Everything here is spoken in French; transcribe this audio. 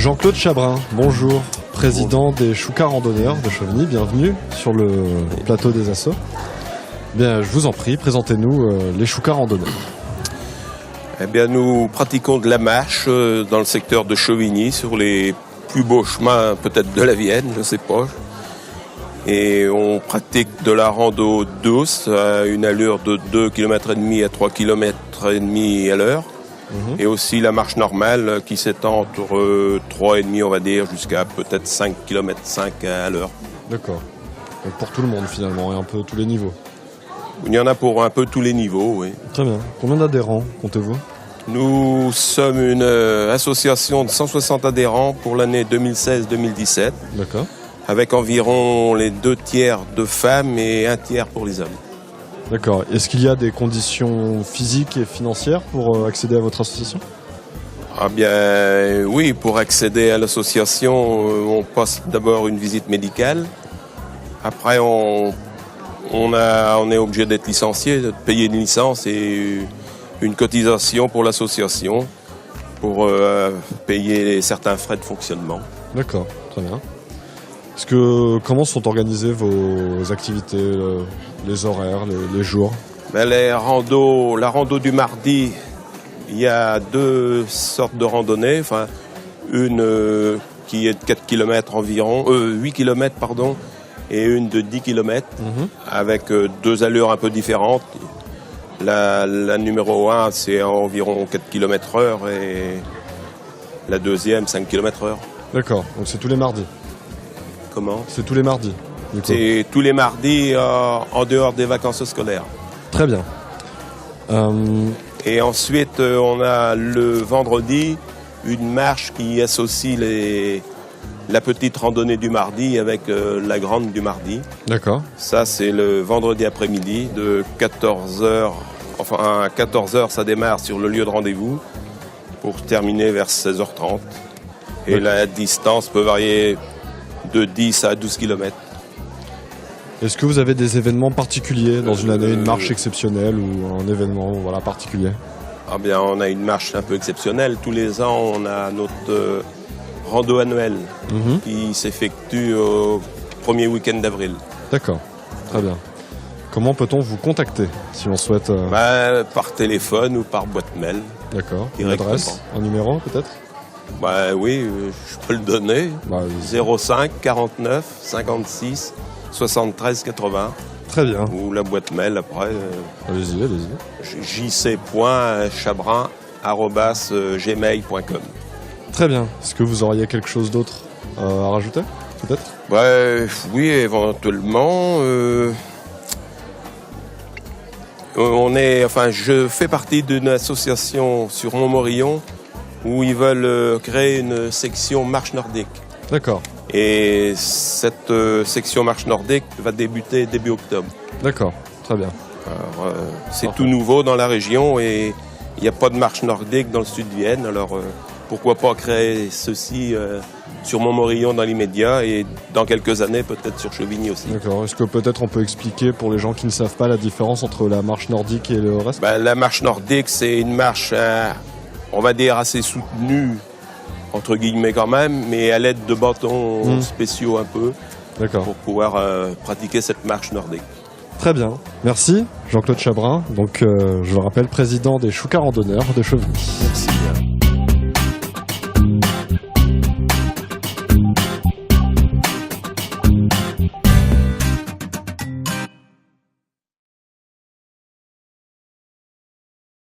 Jean-Claude Chabrin, bonjour, président des Choucas Randonneurs de Chevigny, bienvenue sur le plateau des Assos. Bien, je vous en prie, présentez-nous les Choucas Randonneurs. Eh bien, nous pratiquons de la marche dans le secteur de Chevigny, sur les plus beaux chemins peut-être de la Vienne, je ne sais pas. Et on pratique de la rando douce à une allure de 2,5 km à 3,5 km à l'heure. Et aussi la marche normale qui s'étend entre 3,5 on va dire jusqu'à peut-être 5,5 km à l'heure. D'accord. Donc pour tout le monde finalement et un peu tous les niveaux. Il y en a pour un peu tous les niveaux, oui. Très bien. Combien d'adhérents comptez-vous ? Nous sommes une association de 160 adhérents pour l'année 2016-2017. D'accord. Avec environ les 2/3 de femmes et 1/3 pour les hommes. D'accord. Est-ce qu'il y a des conditions physiques et financières pour accéder à votre association ? Ah bien oui, pour accéder à l'association, on passe d'abord une visite médicale. Après, on est obligé d'être licencié, de payer une licence et une cotisation pour l'association pour payer certains frais de fonctionnement. D'accord, très bien. Comment sont organisées vos activités, les horaires, les jours ? Ben, la rando du mardi, il y a deux sortes de randonnées. Enfin, une qui est de 4 km environ, 8 km pardon, et une de 10 km, avec deux allures un peu différentes. La numéro 1, c'est environ 4 km/h et la deuxième, 5 km/h. D'accord, donc c'est tous les mardis ? Comment ? C'est tous les mardis. C'est tous les mardis en dehors des vacances scolaires. Très bien. Et ensuite, on a le vendredi une marche qui associe la petite randonnée du mardi avec la grande du mardi. D'accord. Ça, c'est le vendredi après-midi de 14h. Enfin, à 14h, ça démarre sur le lieu de rendez-vous pour terminer vers 16h30. Et la distance peut varier de 10 à 12 km. Est-ce que vous avez des événements particuliers dans une année, une marche exceptionnelle ou un événement particulier ? Ah bien, on a une marche un peu exceptionnelle. Tous les ans, on a notre rando annuel qui s'effectue au premier week-end d'avril. D'accord, très bien. Comment peut-on vous contacter si on souhaite par téléphone ou par boîte mail. D'accord. Une adresse, un numéro peut-être ? Oui, je peux le donner. 05 49 56 73 80. Très bien. Ou la boîte mail après. Allez-y. jc.chabrin@gmail.com. Très bien. Est-ce que vous auriez quelque chose d'autre à rajouter, peut-être ? Oui, éventuellement. Je fais partie d'une association sur Montmorillon où ils veulent créer une section marche nordique. D'accord. Et cette section marche nordique va débuter début octobre. D'accord, très bien. Alors, c'est tout nouveau dans la région et il n'y a pas de marche nordique dans le sud de Vienne. Alors pourquoi pas créer ceci sur Montmorillon dans l'immédiat et dans quelques années peut-être sur Chevigny aussi. D'accord. Est-ce que peut-être on peut expliquer pour les gens qui ne savent pas la différence entre la marche nordique et le reste ? La marche nordique, c'est une marche on va dire assez soutenue, entre guillemets quand même, mais à l'aide de bâtons spéciaux un peu, pour pouvoir pratiquer cette marche nordique. Très bien. Merci Jean-Claude Chabrin, donc je le rappelle, président des Choucas Randonneurs de Chevigny. Merci bien.